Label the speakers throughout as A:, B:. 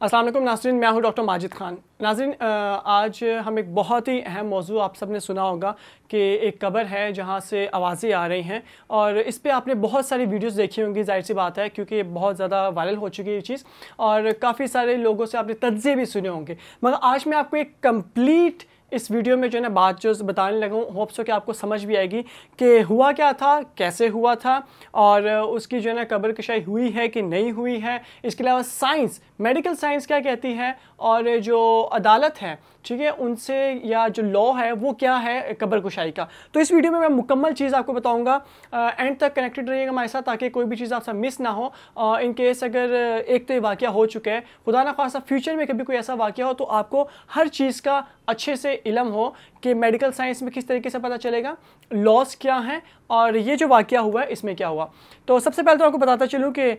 A: अस्सलाम वालेकुम नाज़रीन, मैं हूं डॉक्टर माजिद खान। नाज़रीन, आज हम एक बहुत ही अहम मौजू, आप सब ने सुना होगा कि एक कब्र है जहां से आवाज़ें आ रही हैं और इस पे आपने बहुत सारी वीडियोस देखी होंगी। जाहिर सी बात है क्योंकि ये बहुत ज़्यादा वायरल हो चुकी है ये चीज़ और काफ़ी सारे लोगों से आपने तज्ज़िये भी सुने होंगे। मगर आज मैं आपको एक कंप्लीट इस वीडियो में जो है ना बात जो बताने लगा हूँ, होप्स हो कि आपको समझ भी आएगी कि हुआ क्या था, कैसे हुआ था और उसकी जो है ना कब्र कुशाई हुई है कि नहीं हुई है। इसके अलावा साइंस, मेडिकल साइंस क्या कहती है और जो अदालत है, ठीक है, उनसे या जो लॉ है वो क्या है कब्र कुशाई का। तो इस वीडियो में मैं मुकम्मल चीज़ आपको बताऊंगा। एंड तक कनेक्टेड रहिएगा हमारे साथ ताकि कोई भी चीज़ आपसे मिस ना हो। इन केस अगर एक तो ये वाक़या हो चुका है, खुदा ना खासा फ्यूचर में कभी कोई ऐसा वाक़या हो तो आपको हर चीज़ का अच्छे से इल्म हो कि मेडिकल साइंस में किस तरीके से पता चलेगा, लॉस क्या हैं और ये जो वाक़या हुआ है इसमें क्या हुआ। तो सबसे पहले तो आपको बताता चलूँ कि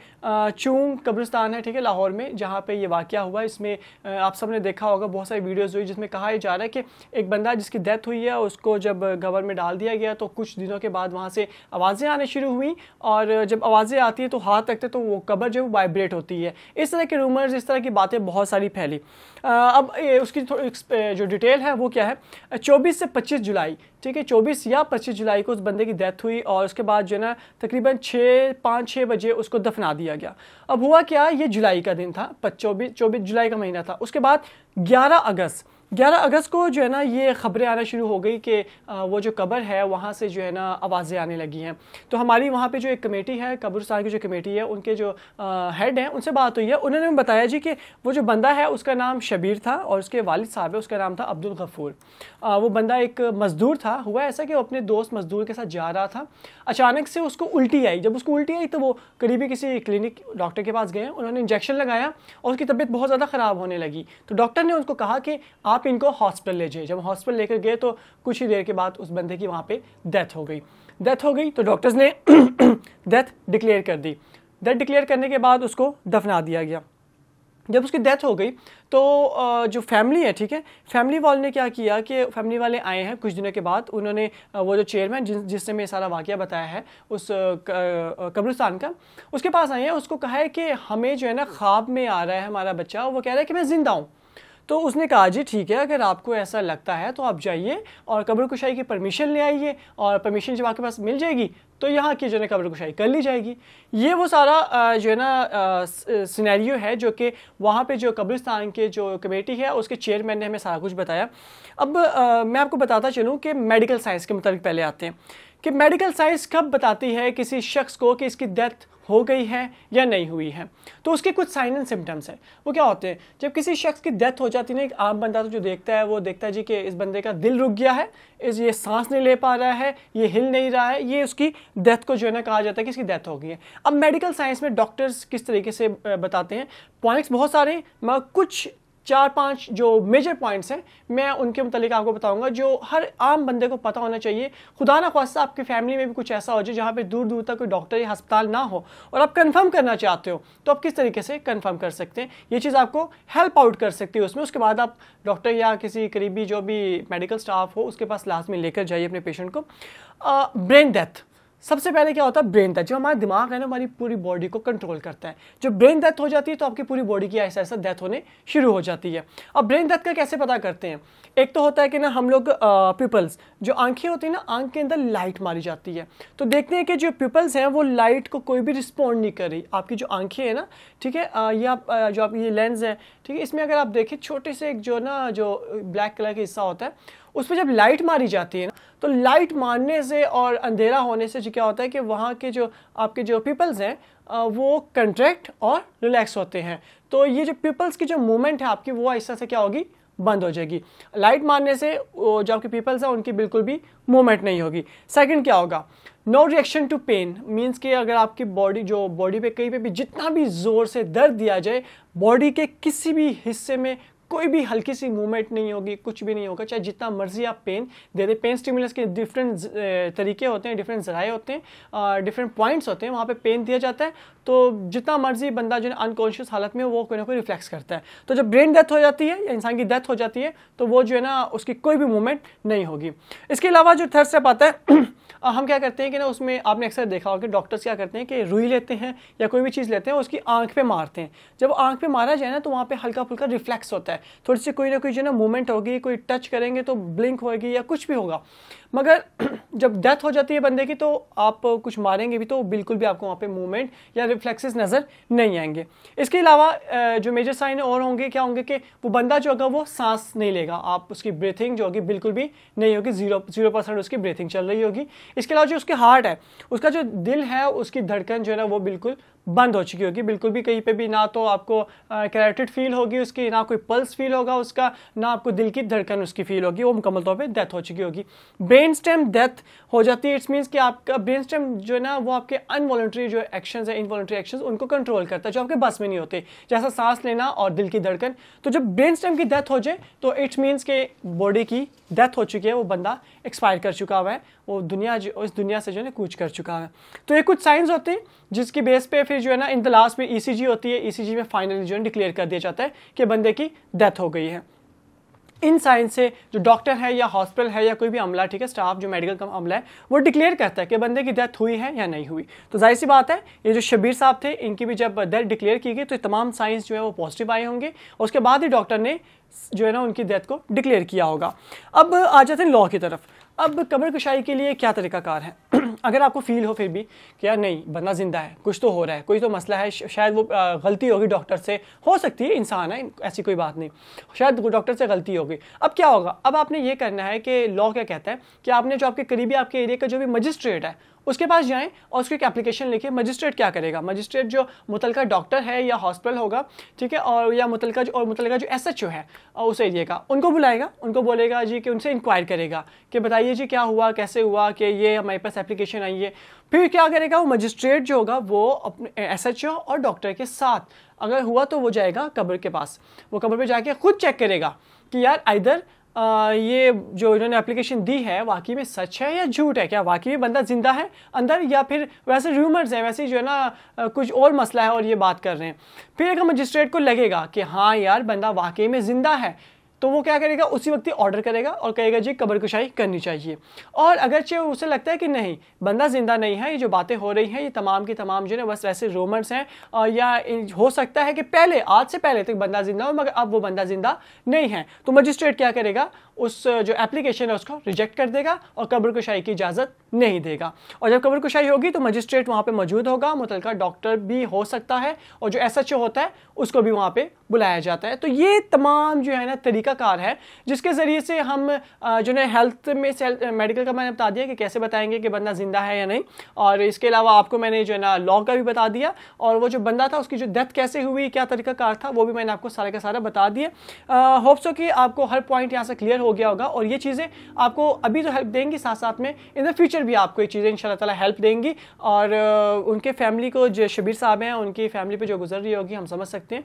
A: चूंग कब्रिस्तान है, ठीक है, लाहौर में, जहाँ पे ये वाक़या हुआ। इसमें आप सब ने देखा होगा बहुत सारी वीडियोज़ हुई जिसमें कहा जा रहा है कि एक बंदा जिसकी डेथ हुई है उसको जब कब्र में डाल दिया गया तो कुछ दिनों के बाद वहाँ से आवाज़ें आने शुरू हुई और जब आवाज़ें आती है तो हाथ रखते तो वो कब्र जो वाइब्रेट होती है। इस तरह के रूमर्स, इस तरह की बातें बहुत सारी फैली। अब उसकी जो डिटेल है वो क्या है, 24 से 25 जुलाई, ठीक है, 24 या 25 जुलाई को उस बंदे की डेथ हुई और उसके बाद जो है ना तकरीबन 5-6 बजे उसको दफना दिया गया। अब हुआ क्या, ये जुलाई का दिन था, 24 जुलाई का महीना था। उसके बाद 11 अगस्त को जो है ना ये खबरें आना शुरू हो गई कि वो जो कब्र है वहाँ से जो है ना आवाज़ें आने लगी हैं। तो हमारी वहाँ पे जो एक कमेटी है, कब्रिस्तान की जो कमेटी है, उनके जो हेड हैं उनसे बात हुई है। उन्होंने बताया जी कि वो जो बंदा है उसका नाम शबीर था और उसके वालिद साहब है उसका नाम था अब्दुल गफूर। वो बंदा एक मज़दूर था। हुआ ऐसा कि वो अपने दोस्त मज़दूर के साथ जा रहा था, अचानक से उसको उल्टी आई। जब उसको उल्टी आई तो वो करीबी किसी क्लिनिक डॉक्टर के पास गए, उन्होंने इंजेक्शन लगाया और उसकी तबीयत बहुत ज़्यादा ख़राब होने लगी। तो डॉक्टर ने उनको कहा कि आप इनको हॉस्पिटल ले जाइए। जब हॉस्पिटल लेकर गए तो कुछ ही देर के बाद उस बंदे की वहाँ पे डेथ हो गई तो डॉक्टर्स ने डेथ डिक्लेयर कर दी। डेथ डिक्लेयर करने के बाद उसको दफना दिया गया। जब उसकी डेथ हो गई तो जो फैमिली है, ठीक है, फैमिली वाले ने क्या किया कि फैमिली वाले आए हैं कुछ दिनों के बाद। उन्होंने वो जो चेयरमैन जिसने मैं सारा वाक़या बताया है उस कब्रिस्तान का, उसके पास आए हैं। उसको कहा है कि हमें जो है ना ख्वाब में आ रहा है हमारा बच्चा, वो कह रहा है कि मैं ज़िंदा हूँ। तो उसने कहा जी ठीक है, अगर आपको ऐसा लगता है तो आप जाइए और कब्र कुशाई की परमिशन ले आइए और परमिशन जब आपके पास मिल जाएगी तो यहाँ की जो है कब्र कुशाई कर ली जाएगी। ये वो सारा जो है ना सिनेरियो है जो कि वहाँ पे जो कब्रिस्तान के जो कमेटी है उसके चेयरमैन ने हमें सारा कुछ बताया। अब मैं आपको बताता चलूँ कि मेडिकल साइंस के मुताबिक पहले आते हैं कि मेडिकल साइंस कब बताती है किसी शख्स को कि इसकी डेथ हो गई है या नहीं हुई है। तो उसके कुछ साइन एंड सिम्टम्स हैं। वो क्या होते हैं, जब किसी शख्स की डेथ हो जाती है ना, एक आम बंदा तो जो देखता है वो देखता है जी कि इस बंदे का दिल रुक गया है, ये सांस नहीं ले पा रहा है, ये हिल नहीं रहा है, ये उसकी डेथ को जो है ना कहा जाता है कि इसकी डेथ हो गई है। अब मेडिकल साइंस में डॉक्टर्स किस तरीके से बताते हैं, पॉइंट्स बहुत सारे हैं, मैं कुछ 4-5 जो मेजर पॉइंट्स हैं मैं उनके मुतालिक आपको बताऊंगा जो हर आम बंदे को पता होना चाहिए। खुदा ना ख्वास्ता आपकी फैमिली में भी कुछ ऐसा हो जाए जहाँ पे दूर दूर तक कोई डॉक्टर या अस्पताल ना हो और आप कंफर्म करना चाहते हो तो आप किस तरीके से कंफर्म कर सकते हैं, ये चीज़ आपको हेल्प आउट कर सकती है उसमें। उसके बाद आप डॉक्टर या किसी करीबी जो भी मेडिकल स्टाफ हो उसके पास लाजमी लेकर जाइए अपने पेशेंट को। ब्रेन डेथ, सबसे पहले क्या होता है, ब्रेन डेथ। जो हमारा दिमाग है ना हमारी पूरी बॉडी को कंट्रोल करता है। जब ब्रेन डेथ हो जाती है तो आपकी पूरी बॉडी की ऐसा ऐसा डेथ होने शुरू हो जाती है। अब ब्रेन डेथ का कैसे पता करते हैं, एक तो होता है कि ना हम लोग पिपल्स, जो आंखें होती हैं ना, आंख के अंदर लाइट मारी जाती है तो देखते हैं कि जो पिपल्स हैं वो लाइट को कोई भी रिस्पॉन्ड नहीं कर रही। आपकी जो आंखें हैं ना, ठीक है, या जो आप ये लेंस है, ठीक है, इसमें अगर आप देखें छोटे से एक जो ना जो ब्लैक कलर का हिस्सा होता है उस पर जब लाइट मारी जाती है ना तो लाइट मारने से और अंधेरा होने से क्या होता है कि वहाँ के जो आपके जो पिपल्स हैं वो कंट्रैक्ट और रिलैक्स होते हैं। तो ये जो पिपल्स की जो मूवमेंट है आपकी वो ऐसा से क्या होगी, बंद हो जाएगी। लाइट मारने से जो आपके पिपल्स हैं उनकी बिल्कुल भी मूवमेंट नहीं होगी। सेकंड क्या होगा, no reaction to pain, means कि अगर आपकी बॉडी पे कहीं पे भी जितना भी जोर से दर्द दिया जाए बॉडी के किसी भी हिस्से में कोई भी हल्की सी मूवमेंट नहीं होगी, कुछ भी नहीं होगा, चाहे जितना मर्जी आप पेन दे दे। पेन स्टिमुलस के डिफरेंट तरीके होते हैं, डिफरेंट ज़राए होते हैं, डिफरेंट पॉइंट्स होते हैं, वहाँ पे पेन दिया जाता है। तो जितना मर्जी बंदा जो है अनकॉन्शियस हालत में वो कोई ना कोई रिफ्लेक्स करता है। तो जब ब्रेन डेथ हो जाती है या इंसान की डेथ हो जाती है तो वो जो है ना उसकी कोई भी मूवमेंट नहीं होगी। इसके अलावा जो थर्ड स्टेप आता है हम क्या करते हैं कि ना उसमें आपने अक्सर देखा होगा कि डॉक्टर्स क्या करते हैं कि रुई लेते हैं या कोई भी चीज़ लेते हैं, उसकी आंख पे मारते हैं। जब आंख पे मारा जाए ना तो वहाँ पे हल्का फुल्का रिफ्लेक्स होता है, थोड़ी सी कोई ना कोई जो है ना मूवमेंट होगी, कोई टच करेंगे तो ब्लिंक होगी या कुछ भी होगा। मगर जब डेथ हो जाती है बंदे की तो आप कुछ मारेंगे भी तो बिल्कुल भी आपको वहाँ पे मूवमेंट या रिफ्लेक्सेस नज़र नहीं आएंगे। इसके अलावा जो मेजर साइन और होंगे क्या होंगे कि वो बंदा जो होगा वो सांस नहीं लेगा, आप उसकी ब्रीथिंग जो होगी बिल्कुल भी नहीं होगी, 0% उसकी ब्रीथिंग चल रही होगी। इसके अलावा जो उसके हार्ट है, उसका जो दिल है, उसकी धड़कन जो है ना वो बिल्कुल बंद हो चुकी होगी, बिल्कुल भी कहीं पे भी ना तो आपको कैरेटिड फील होगी उसकी, ना कोई पल्स फील होगा उसका, ना आपको दिल की धड़कन उसकी फील होगी, वो मुकम्मल तौर पे डेथ हो चुकी होगी। ब्रेन स्टेम डेथ हो जाती है, इट्स मीन्स कि आपका ब्रेन स्टेम जो है ना वो आपके अनवॉलंटरी जो एक्शंस है, इनवॉलंटरी एक्शंस, उनको कंट्रोल करता है जो आपके बस में नहीं होते, जैसा सांस लेना और दिल की धड़कन। तो जब ब्रेन स्टेम की डेथ हो जाए तो इट्स मीन्स के बॉडी की डेथ हो चुकी है, वो बंदा एक्सपायर कर चुका हुआ है, वो इस दुनिया से जो है कूच कर चुका है। तो ये कुछ साइंस होते हैं जिसकी बेस पे फिर जो है ना इन द लास्ट में ईसीजी होती है, ईसीजी में फाइनली जो है डिक्लेयर कर दिया जाता है कि बंदे की डेथ हो गई है। इन साइंस से जो डॉक्टर है या हॉस्पिटल है या कोई भी अमला, ठीक है, स्टाफ जो मेडिकल का अमला है, वो डिक्लेयर करता है कि बंदे की डेथ हुई है या नहीं हुई। तो जाहिर सी बात है ये जो शबीर साहब थे इनकी भी जब डेथ डिक्लेयर की गई तो तमाम साइंस जो है वो पॉजिटिव आए होंगे और उसके बाद ही डॉक्टर ने जो है ना उनकी डेथ को डिक्लेयर किया होगा। अब आ जाते हैं लॉ की तरफ। अब कब्र कुशाई के लिए क्या तरीकाकार है? अगर आपको फील हो फिर भी कि यार नहीं बंदा जिंदा है, कुछ तो हो रहा है, कोई तो मसला है, शायद वो गलती होगी डॉक्टर से, हो सकती है, इंसान है, ऐसी कोई बात नहीं, शायद डॉक्टर से गलती होगी। अब क्या होगा? अब आपने ये करना है कि लॉ क्या कहता है कि आपने जो आपके करीबी आपके एरिया का जो भी मजिस्ट्रेट है उसके पास जाएं और उसकी एक एप्लीकेशन लिखे। मजिस्ट्रेट क्या करेगा? मजिस्ट्रेट जो मुतलका डॉक्टर है या हॉस्पिटल होगा, ठीक है, और या मुतलका जो एसएचओ है उस एरिया का, उनको बुलाएगा, उनको बोलेगा जी कि उनसे इंक्वायर करेगा कि बताइए जी क्या हुआ, कैसे हुआ कि ये हमारे पास एप्लीकेशन आई है। फिर क्या करेगा वो मजिस्ट्रेट जो होगा वो अपने एसएचओ और डॉक्टर के साथ, अगर हुआ तो वो जाएगा कब्र के पास, वो कब्र पे जाके खुद चेक करेगा कि यार इधर ये जो इन्होंने एप्लीकेशन दी है वाकई में सच है या झूठ है, क्या वाकई में बंदा जिंदा है अंदर या फिर वैसे रूमर्स हैं, वैसे जो है ना कुछ और मसला है और ये बात कर रहे हैं। फिर अगर मजिस्ट्रेट को लगेगा कि हाँ यार बंदा वाकई में जिंदा है तो वो क्या करेगा? उसी वक्त ही ऑर्डर करेगा और कहेगा जी कब्र कुशाई करनी चाहिए। और अगरचे उसे लगता है कि नहीं बंदा जिंदा नहीं है, ये जो बातें हो रही हैं ये तमाम की तमाम जो है बस वैसे रूमर्स हैं या हो सकता है कि पहले आज से पहले तक बंदा जिंदा हो मगर अब वो बंदा जिंदा नहीं है, तो मजिस्ट्रेट क्या करेगा? उस जो एप्लीकेशन है उसको रिजेक्ट कर देगा और कब्र कुशाई की इजाज़त नहीं देगा। और जब कब्र कुशाई होगी तो मजिस्ट्रेट वहाँ पे मौजूद होगा, मुतलका डॉक्टर भी हो सकता है और जो एसएचओ होता है उसको भी वहाँ पे बुलाया जाता है। तो ये तमाम जो है ना तरीकाकार है जिसके ज़रिए से हम जो है हेल्थ में मेडिकल का मैंने बता दिया कि कैसे बताएंगे कि बंदा जिंदा है या नहीं, और इसके अलावा आपको मैंने जो है ना लॉ का भी बता दिया और वो जो बंदा था उसकी जो डेथ कैसे हुई, क्या तरीकाकार था, वो भी मैंने आपको सारा का सारा बता दिया। होप्स हो कि आपको हर पॉइंट यहाँ से क्लियर हो गया होगा और ये चीज़ें आपको अभी तो हेल्प देंगी, साथ साथ में इन द फ्यूचर भी आपको ये चीज़ें इंशाल्लाह ताला हेल्प देंगी। और उनके फैमिली को जो शबीर साहब हैं उनकी फैमिली पे जो गुजर रही होगी हम समझ सकते हैं,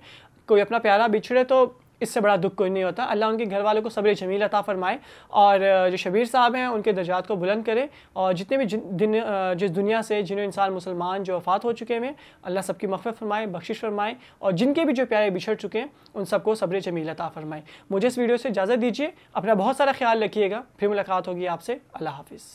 A: कोई अपना प्यारा बिछड़े तो इससे बड़ा दुख कोई नहीं होता। अल्लाह उनके घर वालों को सब्र जमील अता फरमाए और जो शबीर साहब हैं उनके दर्जात को बुलंद करे और जितने भी जिस दुनिया से जिन्हें इंसान मुसलमान जो वफ़ात हो चुके हैं अल्लाह सबकी मग़फ़िरत फरमाए, बख्शिश फरमाए और जिनके भी जो प्यारे बिछड़ चुके हैं उन सबको सब्र जमील अता फरमाए। मुझे इस वीडियो से इजाज़त दीजिए, अपना बहुत सारा ख्याल रखिएगा, फिर मुलाकात होगी आपसे। अल्लाह हाफ़िज़।